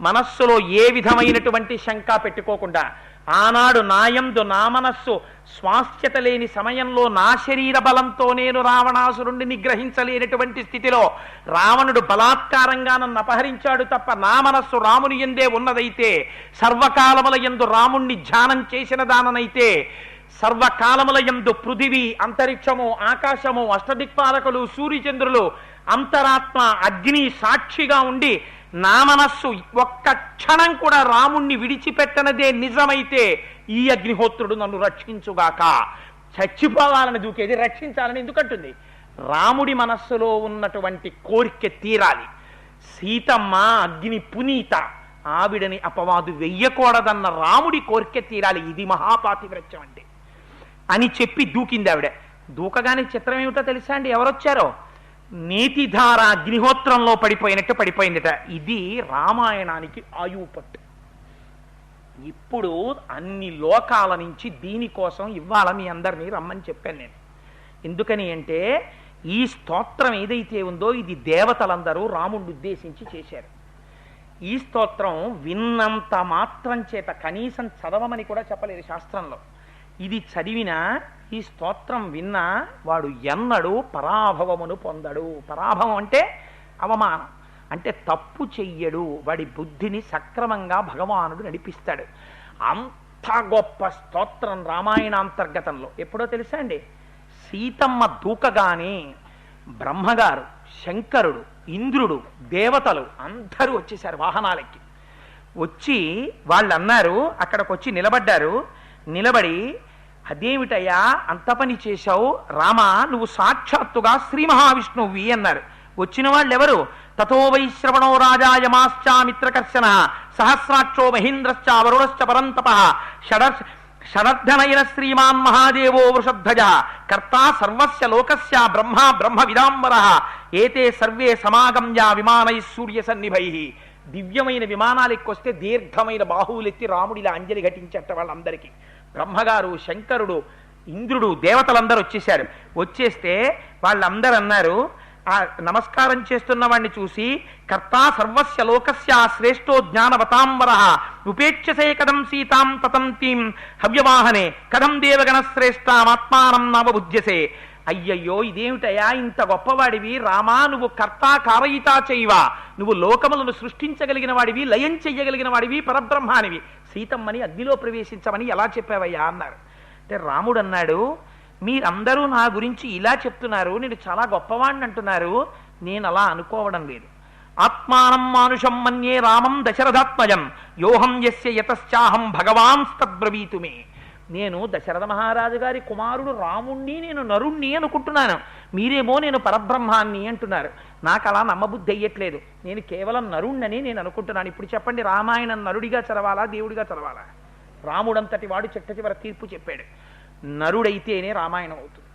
మనస్సులో ఏ విధమైనటువంటి శంక పెట్టుకోకుండా, ఆనాడు నాయందు నా మనస్సు స్వాస్థ్యత లేని సమయంలో నా శరీర బలంతో నేను రావణాసురుణ్ణి నిగ్రహించలేనటువంటి స్థితిలో రావణుడు బలాత్కారంగా నన్ను అపహరించాడు తప్ప నా మనస్సు రాముని యందే ఉన్నదైతే, సర్వకాలముల యందు రాముణ్ణి ధ్యానం చేసిన దాననైతే, సర్వకాలముల యందు పృథివీ, అంతరిక్షము, ఆకాశము, అష్టదిక్పాలకులు, సూర్యచంద్రులు, అంతరాత్మ, అగ్ని సాక్షిగా ఉండి నా మనస్సు ఒక్క క్షణం కూడా రాముణ్ణి విడిచిపెట్టనదే నిజమైతే ఈ అగ్నిహోత్రుడు నన్ను రక్షించుగాక. చచ్చిపోవాలని దూకేది రక్షించాలని ఎందుకంటుంది? రాముడి మనస్సులో ఉన్నటువంటి కోరిక తీరాలి. సీతమ్మ అగ్ని పునీత, ఆవిడని అపవాదు వెయ్యకూడదన్న రాముడి కోరిక తీరాలి. ఇది మహాపాతివ్రత్యం అంటే అని చెప్పి దూకింది ఆవిడ. దూకగానే చిత్రం ఏమిటో తెలుసా అండి? ఎవరొచ్చారో? నీతిధార అగ్నిహోత్రంలో పడిపోయినట్టు పడిపోయిందట. ఇది రామాయణానికి ఆయువు పట్టు. ఇప్పుడు అన్ని లోకాల నుంచి దీనికోసం ఇవాళ మీ అందరినీ రమ్మని చెప్పాను నేను. ఎందుకని అంటే ఈ స్తోత్రం ఏదైతే ఉందో ఇది దేవతలందరూ రాముడిని ఉద్దేశించి చేశారు. ఈ స్తోత్రం విన్నంత మాత్రం చేత, కనీసం చదవమని కూడా చెప్పలేదు శాస్త్రంలో, ఇది చదివినా ఈ స్తోత్రం విన్నా వాడు ఎన్నడూ పరాభవమును పొందడు. పరాభవం అంటే అవమానం, అంటే తప్పు చెయ్యడు. వాడి బుద్ధిని సక్రమంగా భగవానుడు నడిపిస్తాడు. అంత గొప్ప స్తోత్రం రామాయణాంతర్గతంలో. ఎప్పుడో తెలుసా అండి? సీతమ్మ దూకగానే బ్రహ్మగారు, శంకరుడు, ఇంద్రుడు, దేవతలు అందరూ వచ్చేశారు వాహనాలకి. వచ్చి వాళ్ళు అన్నారు, అక్కడికి వచ్చి నిలబడ్డారు. నిలబడి, అదేమిటయ్యా అంత పని చేశావు రామా, నువ్వు సాక్షాత్తుగా శ్రీ మహావిష్ణువి అన్నారు. వచ్చిన వాళ్ళు ఎవరు? తతో వైశ్రవణో రాజా యమాశ్చా మిత్రకర్షణ సహస్రాక్షో మహేంద్రశ్చ వరుణశ్చ పరంతప షడర్ధనయన శ్రీమాన్ మహాదేవో వృషధ్వజ కర్తా సర్వస్య లోకస్య బ్రహ్మ బ్రహ్మ విదాంబర ఏతే సర్వే సమాగమ్య విమానై సూర్య సన్నిభై. దివ్యమైన విమానాలు ఎక్కొస్తే దీర్ఘమైన బాహువులెత్తి రాముడిలా అంజలి ఘటించట వాళ్ళందరికీ. బ్రహ్మగారు, శంకరుడు, ఇంద్రుడు, దేవతలందరూ వచ్చేశారు. వచ్చేస్తే వాళ్ళందరూ అన్నారు, ఆ నమస్కారం చేస్తున్న వాడిని చూసి, కర్తా సర్వస్య లోకస్య శ్రేష్టో జ్ఞానవతాంబర ఉపేక్షసే కథం సీతాం తతంతీం హవ్యవాహనే కథం దేవగణ శ్రేష్టామాత్మానం నవబుధ్యసే. అయ్యయ్యో, ఇదేమిటయా ఇంత గొప్పవాడివి రామా, నువ్వు కర్తా కారయితా చేయవా, నువ్వు లోకములను సృష్టించగలిగిన వాడివి, లయం చెయ్యగలిగిన వాడివి, పరబ్రహ్మానివి, సీతమ్మని అగ్నిలో ప్రవేశించమని ఎలా చెప్పావయ్యా అన్నారు. అంటే రాముడు అన్నాడు, మీరందరూ నా గురించి ఇలా చెప్తున్నారు, నేను చాలా గొప్పవాడిని అంటున్నారు, నేను అలా అనుకోవడం లేదు. ఆత్మానం మానుషం మన్యే రామం దశరథాత్మజం యోహం యస్య యతశ్చాహం భగవాన్స్తద్బ్రవీతుమే. నేను దశరథ మహారాజు గారి కుమారుడు రాముణ్ణి, నేను నరుణ్ణి అనుకుంటున్నాను, మీరేమో నేను పరబ్రహ్మాన్ని అంటున్నారు. నాకు అలా నమ్మబుద్ధి అయ్యట్లేదు, నేను కేవలం నరుణ్ణని నేను అనుకుంటున్నాను. ఇప్పుడు చెప్పండి, రామాయణం నరుడిగా చదవాలా, దేవుడిగా చదవాలా? రాముడంతటి వాడు చిట్ట చివర తీర్పు చెప్పాడు, నరుడైతేనే రామాయణం అవుతుంది.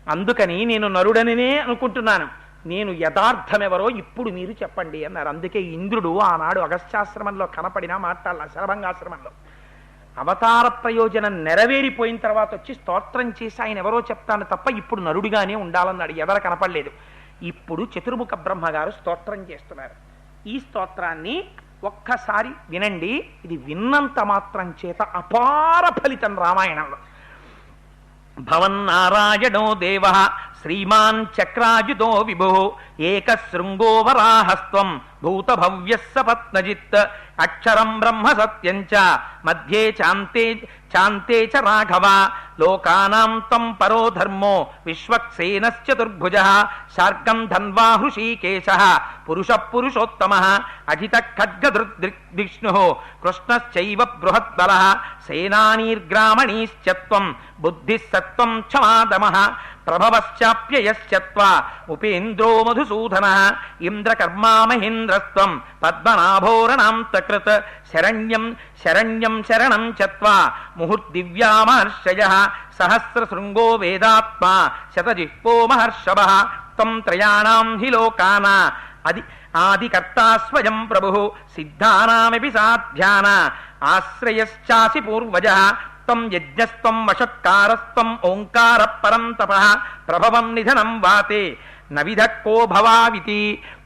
అందుకని నేను నరుడనినే అనుకుంటున్నాను, నేను యథార్థమెవరో ఇప్పుడు మీరు చెప్పండి అన్నారు. అందుకే ఇంద్రుడు ఆనాడు అగస్త్యాశ్రమంలో కనపడినా మాట్లాడాల, శరభంగాశ్రమంలో అవతార ప్రయోజనం నెరవేరిపోయిన తర్వాత వచ్చి స్తోత్రం చేసి ఆయన ఎవరో చెప్తాను తప్ప ఇప్పుడు నరుడిగానే ఉండాలన్నాడు. ఎవరు కనపడలేదు. ఇప్పుడు చతుర్ముఖ బ్రహ్మగారు స్తోత్రం చేస్తున్నారు. ఈ స్తోత్రాన్ని ఒక్కసారి వినండి. ఇది విన్నంత మాత్రం చేత అపార ఫలితం రామాయణంలో. భవన్నారాయణో దేవ శ్రీమాన్ చక్రాయుధో విభో ఏకశృంగో వరాహస్త్వం భూత భవ్యస్స పత్నజిత్ అక్షరం బ్రహ్మ సత్యం చ మధ్యే చాంతే చ రాఘవ లోకానాం త్వం పరో ధర్మో విశ్వక్సేనశ్చతుర్భుజః శార్గం ధన్వా హృషీకేశః పురుషః పురుషోత్తమః అజిత ఖడ్గధృద్విష్ణుః కృష్ణశ్చైవ బృహద్బలః సేనానీర్గ్రామణీశ్చ త్వం బుద్ధిః సత్వం క్షమాదమః ప్రభవశ్చాప్యయశ్చత్వ ఉపేంద్రో మధుసూదనః ఇంద్రకర్మా మహేంద్రస్త్వం పద్మనాభోరణాంతకృత్ శరణ్యం శరణ్యం శరణం చత్వ ముహుర్దివ్యా మహర్షయః సహస్రశృంగో వేదాత్మా శతజిహ్వో మహర్షభః త్వం త్రయాణాం హి లోకానా ఆదికర్తా స్వయం ప్రభుః సిద్ధానామపి సాధ్యాన ఆశ్రయశ్చాసి పూర్వజః త్వం యజ్ఞస్త్వం వషట్కారస్త్వం ఓంకార పరం తపః ప్రభవం నిధనం వాతే నవిధక్కో భవావితి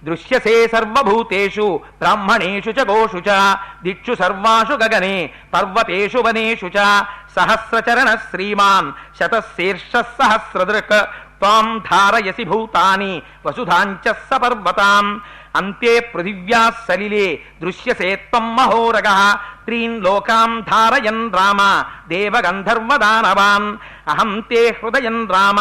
దృశ్యసే సర్వభూతేషు బ్రాహ్మణేషు చ గోషు చ దిక్షు సర్వాషు గగనే పర్వతేషు వనేషు చ సహస్రచరణ శ్రీమాన్ శతశీర్ష సహస్రదృక్ త్వాం ధారయసి భూతాని వసుధాంచ సపర్వతాం అంతే పృథివ్యా సలిలే దృశ్యసే త్వం మహోరగః త్రీన్ లోకాం ధారయన్ రామ దేవగంధర్వదానవాన్ అహం తే హృదయన్ రామ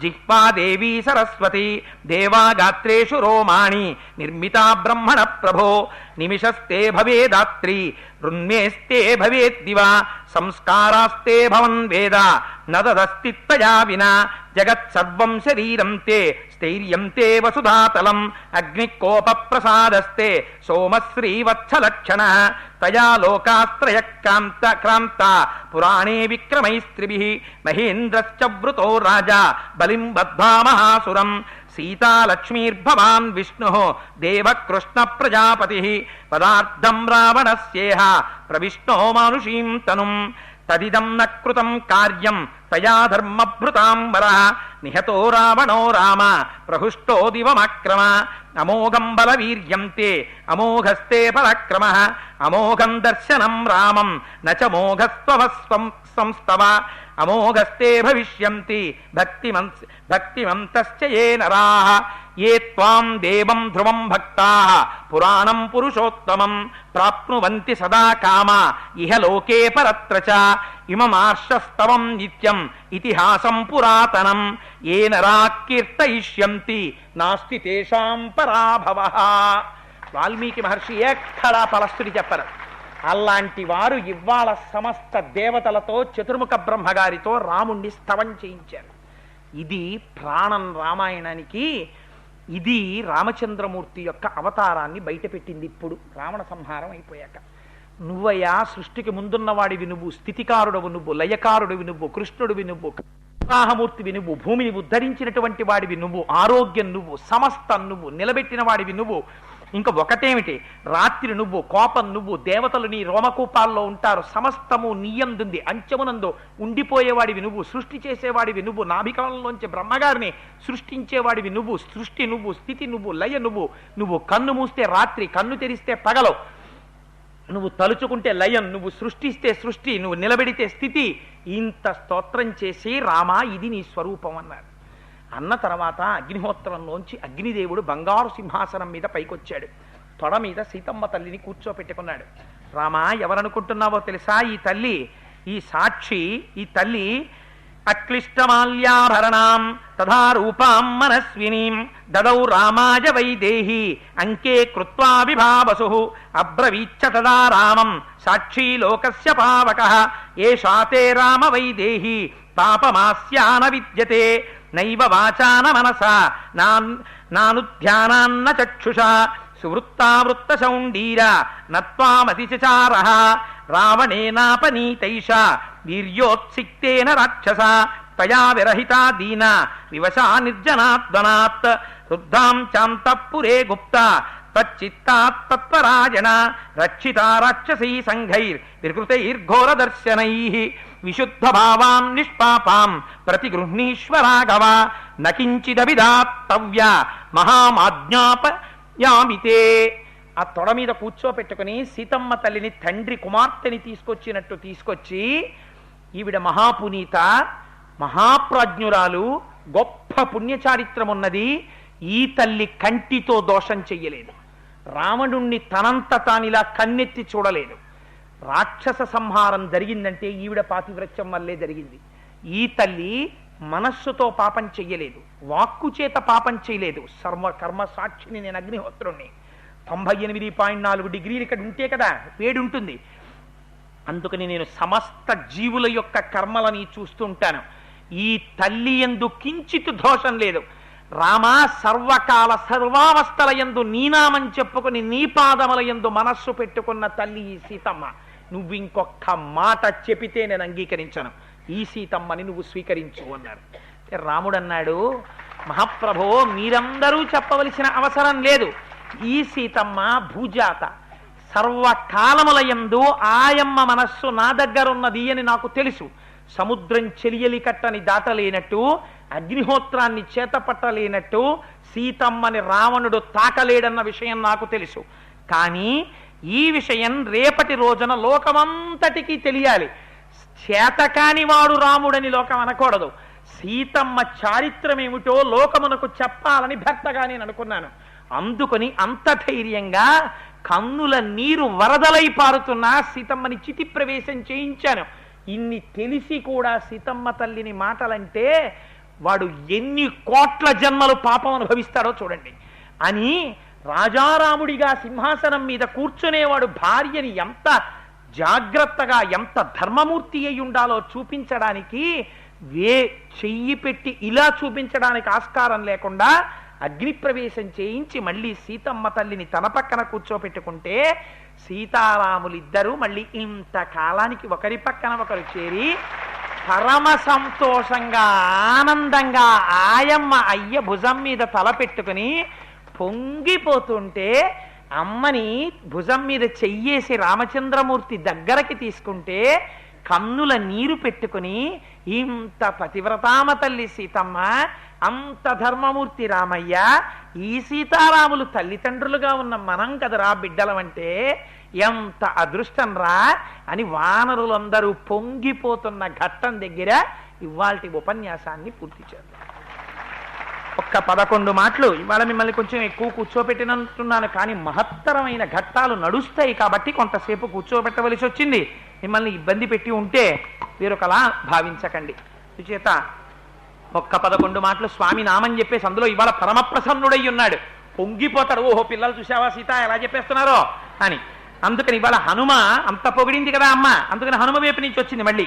జిహ్వా దేవీ సరస్వతి దేవాగాత్రేషు రోమాణి నిర్మితా బ్రహ్మణ ప్రభో నిమిషస్తే భవేదాత్రి రున్మేస్తే భవేద్దివా సంస్కారాస్తే భవన్ వేద నదదస్తిత్తయా వినా జగత్సర్వం శరీరం తే స్థైర్యం తే వసుధాతలం అగ్నికోప ప్రసాదస్తే సోమశ్రీవత్సలక్షణ తయా లోకాస్త్రయ క్రాంత పురాణే విక్రమైస్త్రిభిః మహేంద్రశ్చ వృతో రాజా బలిం బద్ధ్వా మహాసురం సీతాలక్ష్మీర్భవాన్ విష్ణుః దేవకృష్ణ ప్రజాపతిః పదార్థం రావణస్యేహ ప్రవిష్ణో మానుషీం తనుం తదిదం న కృతం కార్యం తయా ధర్మభృతాం వరః నిహతో రావణో రామ ప్రహృష్టో దివమక్రమ అమోఘం బలవీర్యం తే అమోఘస్తే పరాక్రమః అమోఘం దర్శనం రామం నచ మోఘస్త్వస్వం సంస్తవ అమోఘస్తే భవిష్యంతి భక్తిమంతశ్చ ఏ నరాః ఏ త్వాం దేవం ధ్రువం భక్తాః పురాణం పురుషోత్తమం ప్రాప్నువంతి సదా కామ ఇహ లోకే పరత్ర చ ఇమమార్షస్తవం నిత్యం ఇతిహాసం పురాతనం ఏ నరా కీర్తయిష్యంతి నాస్తి తేషాం పరాభవః. వాల్మీకి మహర్షి ఎక్కడా పలస్తుడి చెప్పరు. అలాంటి వారు ఇవాళ సమస్త దేవతలతో చతుర్ముఖ బ్రహ్మగారితో రాముణ్ణి స్తవం చేయించారు. ఇది ప్రాణం రామాయణానికి. ఇది రామచంద్రమూర్తి యొక్క అవతారాన్ని బయటపెట్టింది. ఇప్పుడు రావణ సంహారం అయిపోయాక నువ్వయ్యా సృష్టికి ముందున్నవాడివి నువ్వు, స్థితికారుడవు నువ్వు, లయకారుడివి నువ్వు, కృష్ణుడివి నువ్వు, ఉత్సాహమూర్తివి నువ్వు, భూమిని ఉద్ధరించినటువంటి వాడివి నువ్వు, ఆరోగ్యం నువ్వు, సమస్తం నువ్వు, నిలబెట్టిన వాడివి నువ్వు. ఇంకా ఒకటేమిటి, రాత్రి నువ్వు, కోపం నువ్వు, దేవతలు నీ రోమకూపాల్లో ఉంటారు, సమస్తము నీయందుంది, అంచమునందు ఉండిపోయేవాడివి నువ్వు, సృష్టి చేసేవాడివి నువ్వు, నాభికలంలోంచి బ్రహ్మగారిని సృష్టించేవాడివి నువ్వు, సృష్టి నువ్వు, స్థితి నువ్వు, లయ నువ్వు. నువ్వు కన్ను మూస్తే రాత్రి, కన్ను తెరిస్తే పగలు, నువ్వు తలుచుకుంటే లయం, నువ్వు సృష్టిస్తే సృష్టి, నువ్వు నిలబెడితే స్థితి. ఇంత స్తోత్రం చేసి రామా ఇది నీ స్వరూపం అన్నారు. అన్న తర్వాత అగ్నిహోత్రంలోంచి అగ్నిదేవుడు బంగారు సింహాసనం మీద పైకొచ్చాడు. తొడ మీద సీతమ్మ తల్లిని కూర్చోపెట్టుకున్నాడు. రామా ఎవరనుకుంటున్నావో తెలుసా? ఈ తల్లి, ఈ సాక్షి, ఈ తల్లి అక్లిష్టమాల్యాభరణాం తథా రూపాం మనస్వినీం దదౌ రామాయ వైదేహి అంకే కృత్వా విభావసు అబ్రవీచ్చ తదా రామం సాక్షీ లోకస్య పావకః ఏషా తే రామ వైదేహి పాపమాస్యాన విద్యతే నైవ వాచాన మనసా నానుధ్యానాన్న చక్షుషా సువృత్తావృత్త శౌండీర నత్వామతిచారః రావణేనాపనీతైష వీర్యోత్సిక్తేన రాక్షస తయా విరహితా దీన వివశా నిర్జనాత్మనాత్ వృద్ధాం చాంతఃపురే గుప్త తచ్చిత్తాత్ తత్పరాయణ రక్షితా రాక్షసీ సంఘైర్ వికృతైర్ఘోరదర్శనైః విశుద్ధ భావాం నిష్పాపాం ప్రతిగృహ్ణీశ్వరాఘవ నకించిదవిదాత్తవ్య మహామాజ్ఞాపయామితే. ఆ తొడ మీద కూర్చోపెట్టుకుని సీతమ్మ తల్లిని తండ్రి కుమార్తెని తీసుకొచ్చినట్టు తీసుకొచ్చి, ఈవిడ మహాపునీత, మహాప్రాజ్ఞురాలు, గొప్ప పుణ్యచారిత్రం ఉన్నది. ఈ తల్లి కంటితో దోషం చెయ్యలేదు. రావణుణ్ణి తనంత తానిలా కన్నెత్తి చూడలేదు. రాక్షస సంహారం జరిగిందంటే ఈవిడ పాతివ్రత్యం వల్లే జరిగింది. ఈ తల్లి మనస్సుతో పాపం చెయ్యలేదు, వాక్కు చేత పాపం చేయలేదు. సర్వకర్మ సాక్షిని నేను అగ్నిహోత్రుణ్ణి. 98.4 డిగ్రీలు ఇక్కడ ఉంటే కదా వేడి ఉంటుంది. అందుకని నేను సమస్త జీవుల యొక్క కర్మలని చూస్తుంటాను. ఈ తల్లి యందు కించిత్ దోషం లేదు. రామా సర్వకాల సర్వావస్థల యందు నీనామని చెప్పుకుని నీ పాదముల యందు మనస్సు పెట్టుకున్న తల్లి ఈ సీతమ్మ. నువ్వు ఇంకొక మాట చెబితే నేను అంగీకరించను. ఈ సీతమ్మని నువ్వు స్వీకరించు అన్నారు. రాముడు అన్నాడు, మహాప్రభో మీరందరూ చెప్పవలసిన అవసరం లేదు. ఈ సీతమ్మ భూజాత, సర్వకాలముల యందు ఆయమ్మ మనస్సు నా దగ్గరున్నది అని నాకు తెలుసు. సముద్రం చెలియలి కట్టని దాటలేనట్టు అగ్నిహోత్రాన్ని చేతపట్టలేనట్టు సీతమ్మని రావణుడు తాకలేడన్న విషయం నాకు తెలుసు. కానీ ఈ విషయం రేపటి రోజున లోకమంతటికీ తెలియాలి. చేతకాని వాడు రాముడని లోకం అనకూడదు. సీతమ్మ చారిత్రం ఏమిటో లోకమునకు చెప్పాలని భర్తగా నేను అనుకున్నాను. అందుకని అంత ధైర్యంగా కన్నుల నీరు వరదలై పారుతున్నా సీతమ్మని చితి ప్రవేశం చేయించాను. ఇన్ని తెలిసి కూడా సీతమ్మ తల్లిని మాటలంటే వాడు ఎన్ని కోట్ల జన్మలు పాపం అనుభవిస్తాడో చూడండి అని రాజారాముడిగా సింహాసనం మీద కూర్చునేవాడు భార్యని ఎంత జాగ్రత్తగా ఎంత ధర్మమూర్తి అయి ఉండాలో చూపించడానికి చెయ్యి పెట్టి ఇలా చూపించడానికి ఆస్కారం లేకుండా అగ్నిప్రవేశం చేయించి మళ్ళీ సీతమ్మ తల్లిని తన పక్కన కూర్చోపెట్టుకుంటే సీతారాములిద్దరూ మళ్ళీ ఇంతకాలానికి ఒకరి పక్కన ఒకరు చేరి పరమ సంతోషంగా ఆనందంగా ఆయమ్మ అయ్య భుజం మీద తల పెట్టుకుని పొంగిపోతుంటే అమ్మని భుజం మీద చెయ్యేసి రామచంద్రమూర్తి దగ్గరకి తీసుకుంటే కన్నుల నీరు పెట్టుకుని ఇంత పతివ్రతామ తల్లి సీతమ్మ, అంత ధర్మమూర్తి రామయ్య, ఈ సీతారాములు తల్లిదండ్రులుగా ఉన్న మనం కదరా బిడ్డలమంటే ఎంత అదృష్టం రా అని వానరులందరూ పొంగిపోతున్న ఘట్టం దగ్గర ఇవాల్టి ఉపన్యాసాన్ని పూర్తి చేద్దాం. ఒక్క 11 మాటలు ఇవాళ మిమ్మల్ని కొంచెం ఎక్కువ కూర్చోబెట్టినంటున్నాను, కానీ మహత్తరమైన ఘట్టాలు నడుస్తాయి కాబట్టి కొంతసేపు కూర్చోబెట్టవలసి వచ్చింది. మిమ్మల్ని ఇబ్బంది పెట్టి ఉంటే వేరొకలా భావించకండి. చేత ఒక్క 11 మాటలు స్వామి నామం చెప్పేసి అందులో ఇవాళ పరమప్రసన్నుడై ఉన్నాడు. పొంగిపోతాడు, ఓహో పిల్లలు చూసావా సీత ఎలా చెప్పేస్తున్నారో అని. అందుకని ఇవాళ హనుమ అంత పొగిడింది కదా అమ్మ, అందుకని హనుమ వైపు నుంచి వచ్చింది మళ్ళీ.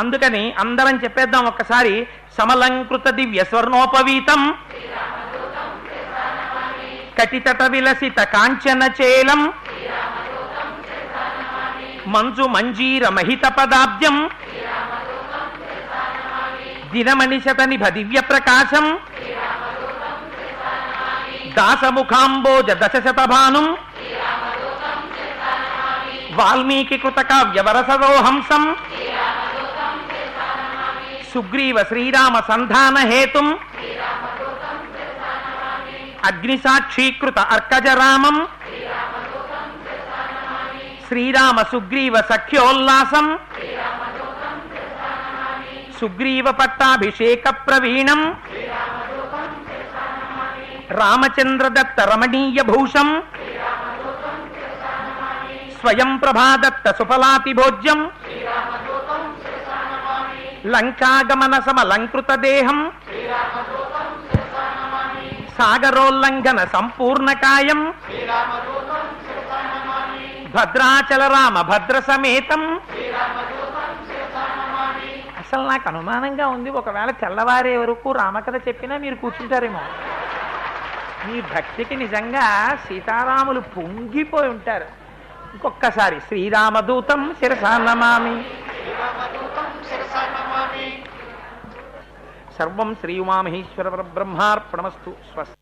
అందుకని అందరం చెప్పేద్దాం ఒక్కసారి. సమలంకృత దివ్య స్వర్ణోపవీతం కటితట విలసిత కాంచన చేలం మంజు మంజీర మహిత పదాబ్జం దినమణిశతనిభ దివ్య ప్రకాశం దాసముఖాంబోజ దశశతభానుం వాల్మీకి కృత కావ్యవరసరోహంసం సుగ్రీవ శ్రీరామ సంధాన హేతుం అగ్నిసాక్షీకృత అర్కజరామం శ్రీరామ సుగ్రీవ సఖ్యోల్లాసం సుగ్రీవ పట్టాభిషేక ప్రవీణం రామచంద్ర దత్త రమణీయ భూషం స్వయం ప్రభాదత్త సుఫలాతి భోజ్యం లంకాగమన సమలంకృత దేహం సాగరోల్లంఘన సంపూర్ణకాయం భద్రాచల రామ భద్ర సమేతం. అసలు నాకు అనుమానంగా ఉంది, ఒకవేళ తెల్లవారే వరకు రామకథ చెప్పినా మీరు కూర్చుంటారేమో. మీ భక్తికి నిజంగా సీతారాములు పొంగిపోయి ఉంటారు. ఇంకొక్కసారి శ్రీరామదూతం శిరసా నమామి. సర్వం శ్రీ ఉమామహేశ్వర బ్రహ్మార్పణమస్తు. స్వస్తి.